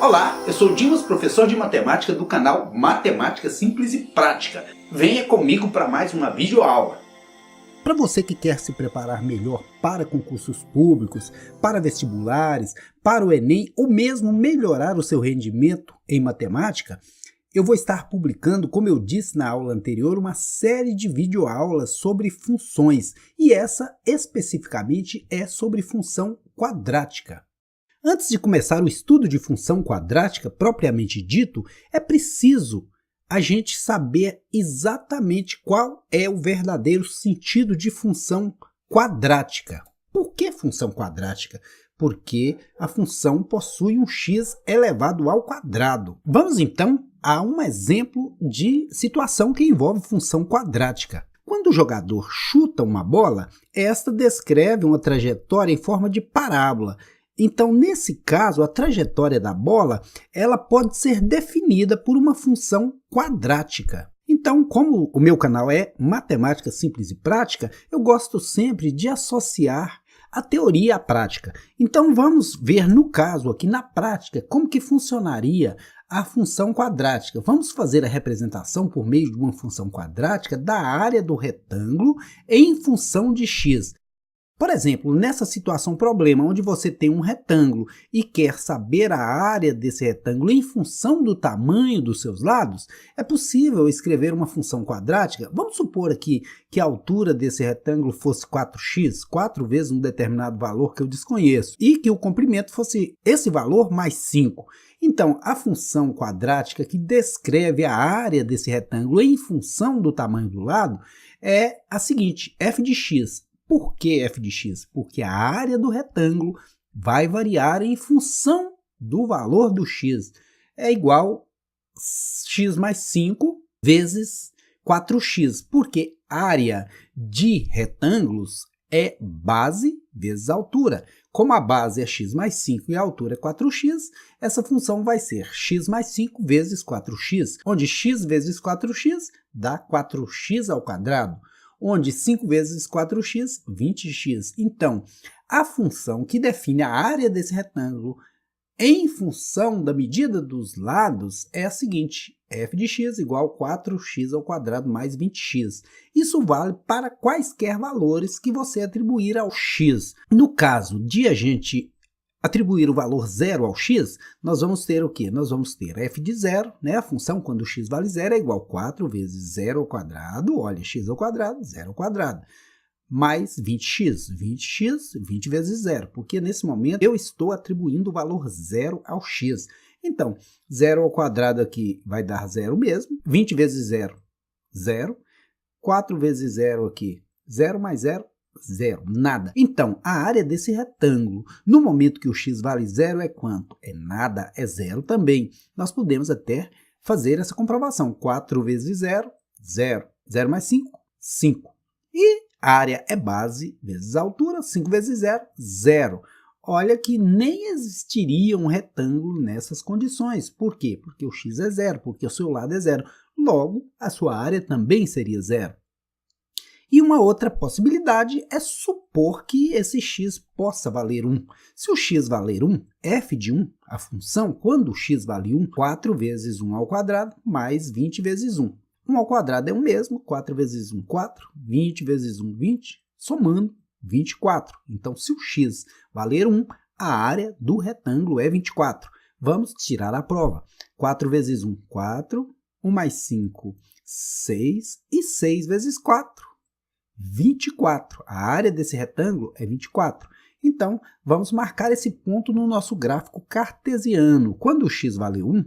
Olá, eu sou Dimas, professor de matemática do canal Matemática Simples e Prática. Venha comigo para mais uma videoaula. Para você que quer se preparar melhor para concursos públicos, para vestibulares, para o Enem ou mesmo melhorar o seu rendimento em matemática, eu vou estar publicando, como eu disse na aula anterior, uma série de videoaulas sobre funções, e essa especificamente é sobre função quadrática. Antes de começar o estudo de função quadrática propriamente dito, é preciso a gente saber exatamente qual é o verdadeiro sentido de função quadrática. Por que função quadrática? Porque a função possui um x elevado ao quadrado. Vamos então a um exemplo de situação que envolve função quadrática. Quando o jogador chuta uma bola, esta descreve uma trajetória em forma de parábola. Então, nesse caso, a trajetória da bola ela pode ser definida por uma função quadrática. Então, como o meu canal é Matemática Simples e Prática, eu gosto sempre de associar a teoria à prática. Então, vamos ver no caso aqui, na prática, como que funcionaria a função quadrática. Vamos fazer a representação por meio de uma função quadrática da área do retângulo em função de x. Por exemplo, nessa situação problema, onde você tem um retângulo e quer saber a área desse retângulo em função do tamanho dos seus lados, é possível escrever uma função quadrática. Vamos supor aqui que a altura desse retângulo fosse 4x, 4 vezes um determinado valor que eu desconheço, e que o comprimento fosse esse valor mais 5. Então, a função quadrática que descreve a área desse retângulo em função do tamanho do lado é a seguinte, f de x. Por que f de x? Porque a área do retângulo vai variar em função do valor do x. É igual x mais 5 vezes 4x, porque área de retângulos é base vezes altura. Como a base é x mais 5 e a altura é 4x, essa função vai ser x mais 5 vezes 4x, onde x vezes 4x dá 4x ao quadrado. Onde 5 vezes 4x, 20x. Então, a função que define a área desse retângulo em função da medida dos lados é a seguinte, f de x igual 4x ao quadrado mais 20x. Isso vale para quaisquer valores que você atribuir ao x. No caso de a gente atribuir o valor 0 ao x, nós vamos ter o quê? Nós vamos ter f de 0, né? A função quando x vale 0 é igual a 4 vezes 0 ao quadrado, olha, x ao quadrado, 0 ao quadrado, mais 20x, 20x, 20 vezes 0, porque nesse momento eu estou atribuindo o valor 0 ao x. Então, 0 ao quadrado aqui vai dar 0 mesmo, 20 vezes 0, 0, 4 vezes 0 aqui, 0 mais 0, 0, nada. Então, a área desse retângulo, no momento que o x vale 0, é quanto? É nada, é 0 também. Nós podemos até fazer essa comprovação. 4 vezes 0, 0. 0 mais 5, 5. E a área é base vezes a altura, 5 vezes 0, 0. Olha que nem existiria um retângulo nessas condições. Por quê? Porque o x é 0, porque o seu lado é 0. Logo, a sua área também seria 0. E uma outra possibilidade é supor que esse x possa valer 1. Se o x valer 1, f de 1, a função, quando o x vale 1, 4 vezes 1 ao quadrado mais 20 vezes 1. 1 ao quadrado é o mesmo, 4 vezes 1, 4, 20 vezes 1, 20, somando 24. Então, se o x valer 1, a área do retângulo é 24. Vamos tirar a prova. 4 vezes 1, 4, 1 mais 5, 6, e 6 vezes 4. 24. A área desse retângulo é 24. Então, vamos marcar esse ponto no nosso gráfico cartesiano. Quando o x vale 1,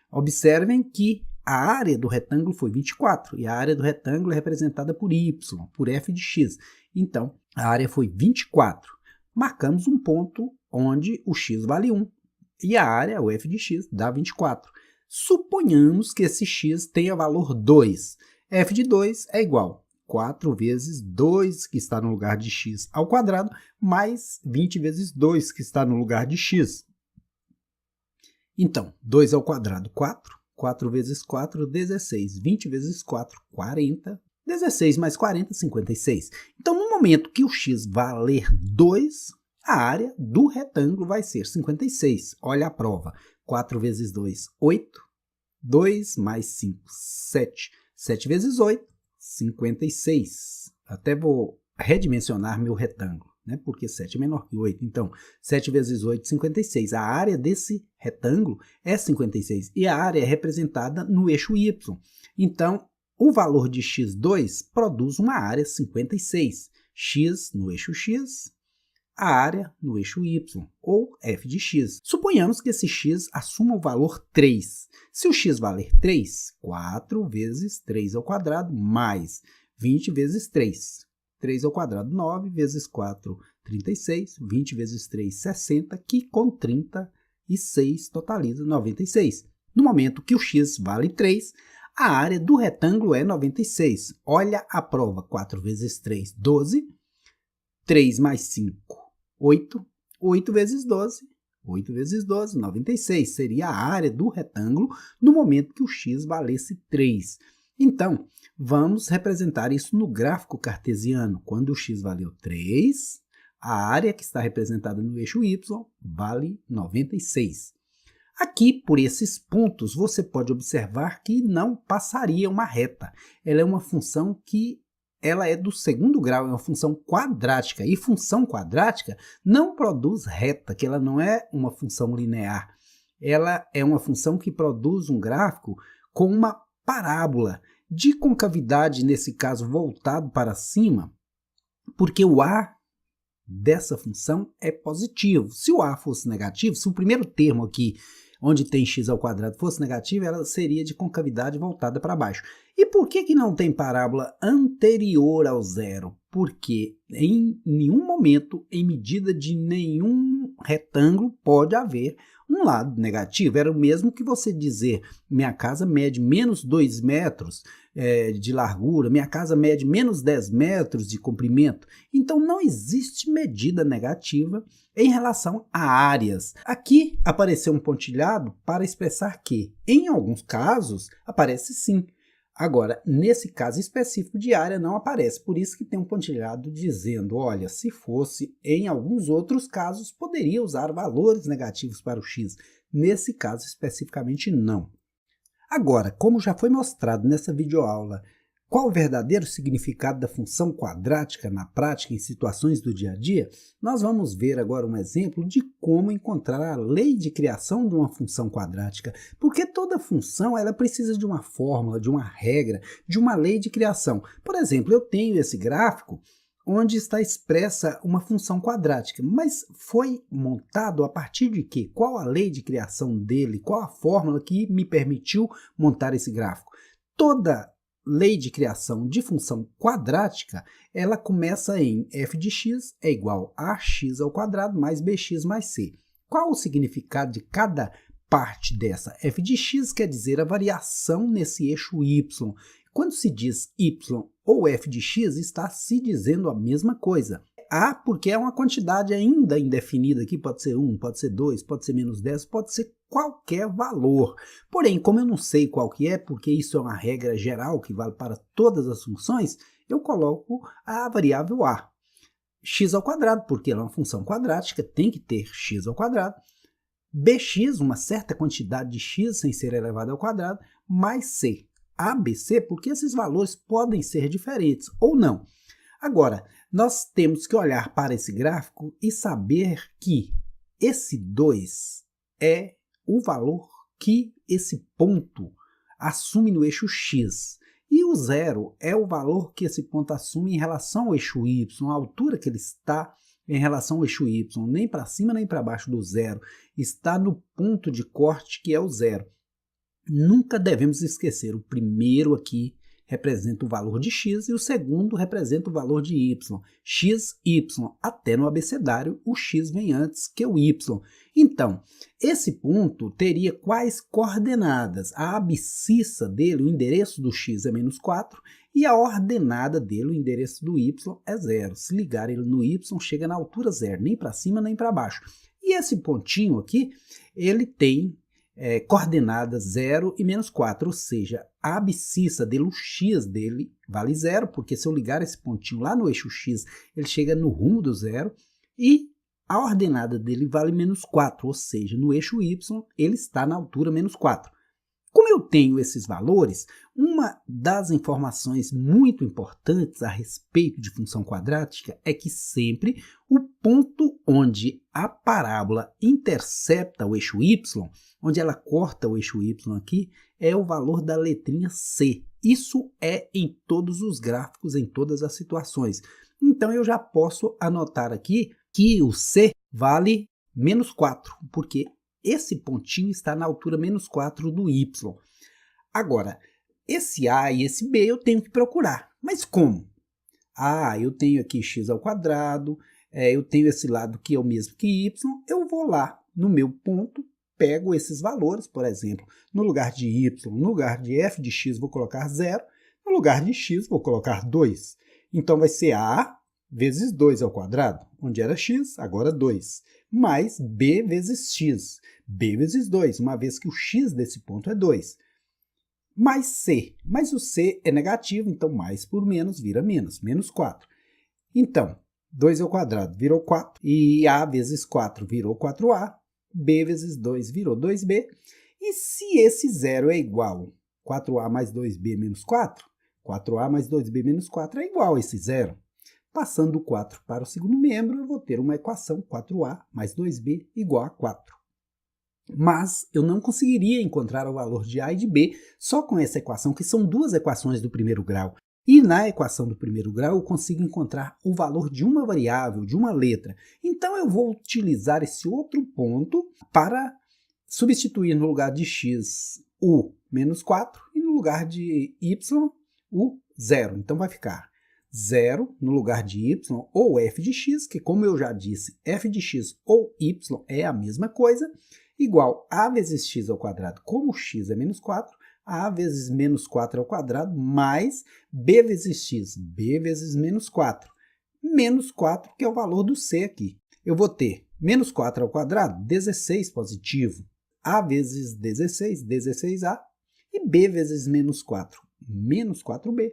observem que a área do retângulo foi 24, e a área do retângulo é representada por y, por f de x. Então, a área foi 24. Marcamos um ponto onde o x vale 1, e a área, o f de x, dá 24. Suponhamos que esse x tenha valor 2. F de 2 é igual a 4 vezes 2, que está no lugar de x ao quadrado, mais 20 vezes 2, que está no lugar de x. Então, 2 ao quadrado, 4. 4 vezes 4, 16. 20 vezes 4, 40. 16 mais 40, 56. Então, no momento que o x valer 2, A área do retângulo vai ser 56. Olha a prova. 4 vezes 2, 8. 2 mais 5, 7. 7 vezes 8, 56. Até vou redimensionar meu retângulo, né? Porque 7 é menor que 8. Então, 7 vezes 8, 56. A área desse retângulo é 56. E a área é representada no eixo Y. Então, o valor de x2 produz uma área 56. X no eixo X, a área no eixo Y, ou f de x. Suponhamos que esse x assuma o valor 3. Se o x valer 3, 4 vezes 3 ao quadrado mais 20 vezes 3. 3 ao quadrado, 9 vezes 4, 36. 20 vezes 3, 60, que com 36 totaliza 96. No momento que o x vale 3, a área do retângulo é 96. Olha a prova. 4 vezes 3, 12. 3 mais 5, 8. 8 vezes 12. 8 vezes 12, 96. Seria a área do retângulo no momento que o x valesse 3. Então, vamos representar isso no gráfico cartesiano. Quando o x valeu 3, a área que está representada no eixo y vale 96. Aqui, por esses pontos, você pode observar que não passaria uma reta. Ela é uma função que ela é do segundo grau, é uma função quadrática. E função quadrática não produz reta, que ela não é uma função linear. Ela é uma função que produz um gráfico com uma parábola de concavidade, nesse caso, voltado para cima, porque o a dessa função é positivo. Se o a fosse negativo, se o primeiro termo aqui, onde tem x ao quadrado, fosse negativo, ela seria de concavidade voltada para baixo. E por que não tem parábola anterior ao zero? Porque em nenhum momento, em medida de nenhum retângulo, pode haver um lado negativo. Era o mesmo que você dizer, minha casa mede menos 2 metros de largura, minha casa mede menos 10 metros de comprimento. Então, não existe medida negativa em relação a áreas. Aqui apareceu um pontilhado para expressar que, em alguns casos, aparece sim. Agora, nesse caso específico de área não aparece, por isso que tem um pontilhado dizendo, olha, se fosse em alguns outros casos, poderia usar valores negativos para o x. Nesse caso especificamente não. Agora, como já foi mostrado nessa videoaula, qual o verdadeiro significado da função quadrática na prática em situações do dia a dia, nós vamos ver agora um exemplo de como encontrar a lei de criação de uma função quadrática, porque toda função ela precisa de uma fórmula, de uma regra, de uma lei de criação. Por exemplo, eu tenho esse gráfico onde está expressa uma função quadrática, mas foi montado a partir de quê? Qual a lei de criação dele? Qual a fórmula que me permitiu montar esse gráfico? Toda lei de criação de função quadrática, ela começa em f de x é igual a ax ao quadrado mais bx mais c. Qual o significado de cada parte dessa? F de x quer dizer a variação nesse eixo y. Quando se diz y ou f de x, está se dizendo a mesma coisa. A porque é uma quantidade ainda indefinida aqui, pode ser 1, pode ser 2, pode ser menos 10, pode ser qualquer valor. Porém, como eu não sei qual que é, porque isso é uma regra geral que vale para todas as funções, eu coloco a variável a. X ao quadrado, porque ela é uma função quadrática, tem que ter x ao quadrado. Bx, uma certa quantidade de x sem ser elevado ao quadrado, mais c. ABC, porque esses valores podem ser diferentes ou não. Agora, nós temos que olhar para esse gráfico e saber que esse 2 é o valor que esse ponto assume no eixo x. E o 0 é o valor que esse ponto assume em relação ao eixo y, a altura que ele está em relação ao eixo y, nem para cima nem para baixo do 0, está no ponto de corte que é o 0. Nunca devemos esquecer, o primeiro aqui representa o valor de x e o segundo representa o valor de y. X, y. Até no abecedário, o x vem antes que o y. Então, esse ponto teria quais coordenadas? A abscissa dele, o endereço do x é menos 4, e a ordenada dele, o endereço do y, é 0. Se ligar ele no y, chega na altura 0, nem para cima nem para baixo. E esse pontinho aqui, ele tem coordenadas 0 e menos 4, ou seja, a abscissa dele, o x dele, vale 0, porque se eu ligar esse pontinho lá no eixo x, ele chega no rumo do 0, e a ordenada dele vale menos 4, ou seja, no eixo y ele está na altura menos 4. Como eu tenho esses valores, uma das informações muito importantes a respeito de função quadrática é que sempre o ponto onde a parábola intercepta o eixo y, onde ela corta o eixo y aqui, é o valor da letrinha C. Isso é em todos os gráficos, em todas as situações. Então eu já posso anotar aqui que o C vale menos 4, porque esse pontinho está na altura menos 4 do y. Agora, esse a e esse b eu tenho que procurar. Mas como? Eu tenho aqui x ao quadrado, eu tenho esse lado que é o mesmo que y, eu vou lá no meu ponto, pego esses valores, por exemplo, no lugar de y, no lugar de f de x vou colocar 0, no lugar de x vou colocar 2. Então vai ser a vezes 2 ao quadrado, onde era x, agora 2, mais b vezes x, b vezes 2, uma vez que o x desse ponto é 2, mais c, mas o c é negativo, então mais por menos vira menos, menos 4. Então, 2 ao quadrado virou 4, e a vezes 4 virou 4a, b vezes 2 virou 2b, e se esse zero é igual a 4a mais 2b menos 4, 4a mais 2b menos 4 é igual a esse zero. Passando o 4 para o segundo membro, eu vou ter uma equação 4a mais 2b igual a 4. Mas eu não conseguiria encontrar o valor de a e de b só com essa equação, que são duas equações do primeiro grau. E na equação do primeiro grau eu consigo encontrar o valor de uma variável, de uma letra. Então eu vou utilizar esse outro ponto para substituir no lugar de x o menos 4 e no lugar de y o 0. Então vai ficar 0 no lugar de y ou f de x, que como eu já disse, f de x ou y é a mesma coisa, igual a vezes x ao quadrado, como x é menos 4, a vezes menos 4 ao quadrado, mais b vezes x, b vezes menos 4. Menos 4, que é o valor do c aqui. Eu vou ter menos 4 ao quadrado, 16 positivo, a vezes 16, 16a, e b vezes menos 4, menos 4b.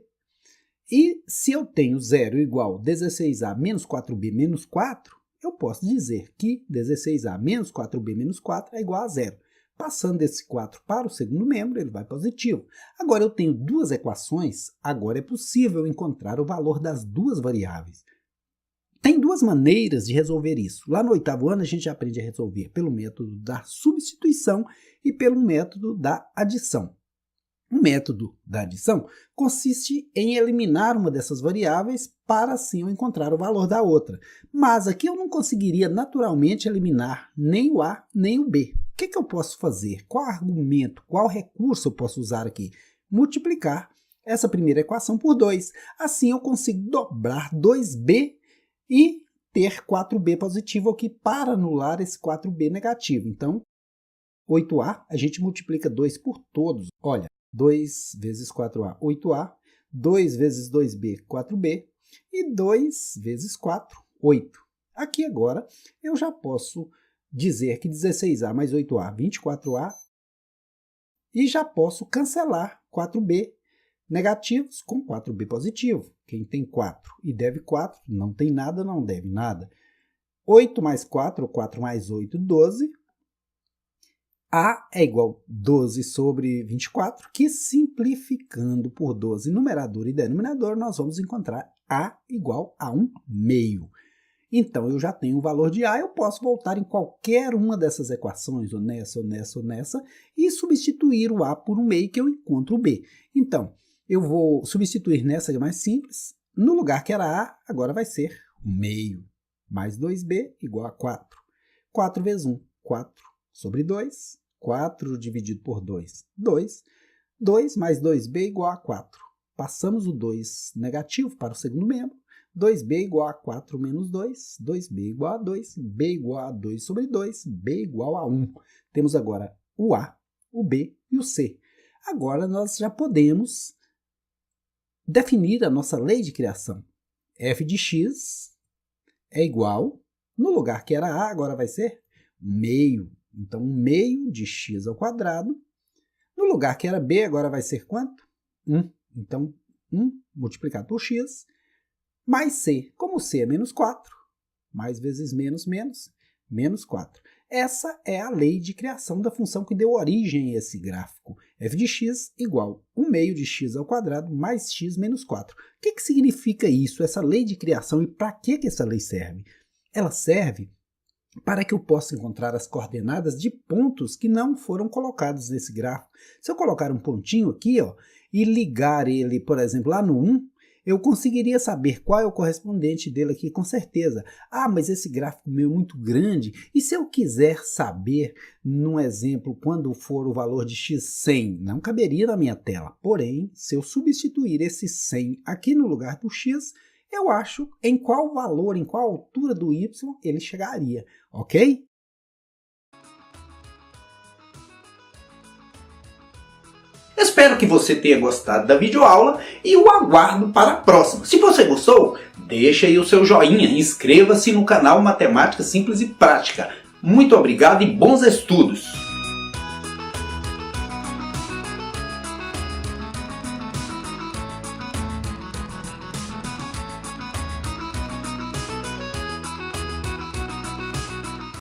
E se eu tenho 0 igual a 16a menos 4b menos 4, eu posso dizer que 16a menos 4b menos 4 é igual a 0. Passando esse 4 para o segundo membro, ele vai positivo. Agora eu tenho duas equações, agora é possível encontrar o valor das duas variáveis. Tem duas maneiras de resolver isso. Lá no 8º ano a gente aprende a resolver pelo método da substituição e pelo método da adição. O método da adição consiste em eliminar uma dessas variáveis para assim eu encontrar o valor da outra. Mas aqui eu não conseguiria naturalmente eliminar nem o a nem o b. O que eu posso fazer? Qual argumento, qual recurso eu posso usar aqui? Multiplicar essa primeira equação por 2. Assim eu consigo dobrar 2b e ter 4b positivo aqui para anular esse 4b negativo. Então, 8a, a gente multiplica 2 por todos. Olha, 2 vezes 4a, 8a, 2 vezes 2b, 4b, e 2 vezes 4, 8. Aqui agora eu já posso dizer que 16a mais 8a, 24a, e já posso cancelar 4b negativos com 4b positivo. Quem tem 4 e deve 4, não tem nada, não deve nada. 8 mais 4, ou 4 mais 8, 12. A é igual a 12 sobre 24, que simplificando por 12 numerador e denominador, nós vamos encontrar A igual a 1 meio. Então, eu já tenho o valor de A, eu posso voltar em qualquer uma dessas equações, ou nessa, ou nessa, ou nessa, e substituir o A por 1 meio, que eu encontro o B. Então, eu vou substituir nessa que é mais simples, no lugar que era A, agora vai ser 1 meio, mais 2B igual a 4. 4 vezes 1, 4 sobre 2. 4 dividido por 2, 2. 2 mais 2b igual a 4. Passamos o 2 negativo para o segundo membro. 2b igual a 4 menos 2. 2b igual a 2. b igual a 2 sobre 2. b igual a 1. Temos agora o a, o b e o c. Agora nós já podemos definir a nossa lei de criação. F de x é igual, no lugar que era a, agora vai ser meio. Então, 1 meio de x ao quadrado. No lugar que era b, agora vai ser quanto? 1. Então, 1 multiplicado por x, mais c. Como c é menos 4, mais vezes menos, menos 4. Essa é a lei de criação da função que deu origem a esse gráfico. f de x igual 1 meio de x ao quadrado mais x menos 4. O que significa isso, essa lei de criação, e para que essa lei serve? Ela serve para que eu possa encontrar as coordenadas de pontos que não foram colocados nesse gráfico. Se eu colocar um pontinho aqui, ó, e ligar ele, por exemplo, lá no 1, eu conseguiria saber qual é o correspondente dele aqui com certeza. Ah, mas esse gráfico meu é muito grande. E se eu quiser saber, num exemplo, quando for o valor de x 100, não caberia na minha tela. Porém, se eu substituir esse 100 aqui no lugar do x, eu acho em qual valor, em qual altura do y ele chegaria, ok? Espero que você tenha gostado da videoaula e o aguardo para a próxima. Se você gostou, deixa aí o seu joinha e inscreva-se no canal Matemática Simples e Prática. Muito obrigado e bons estudos!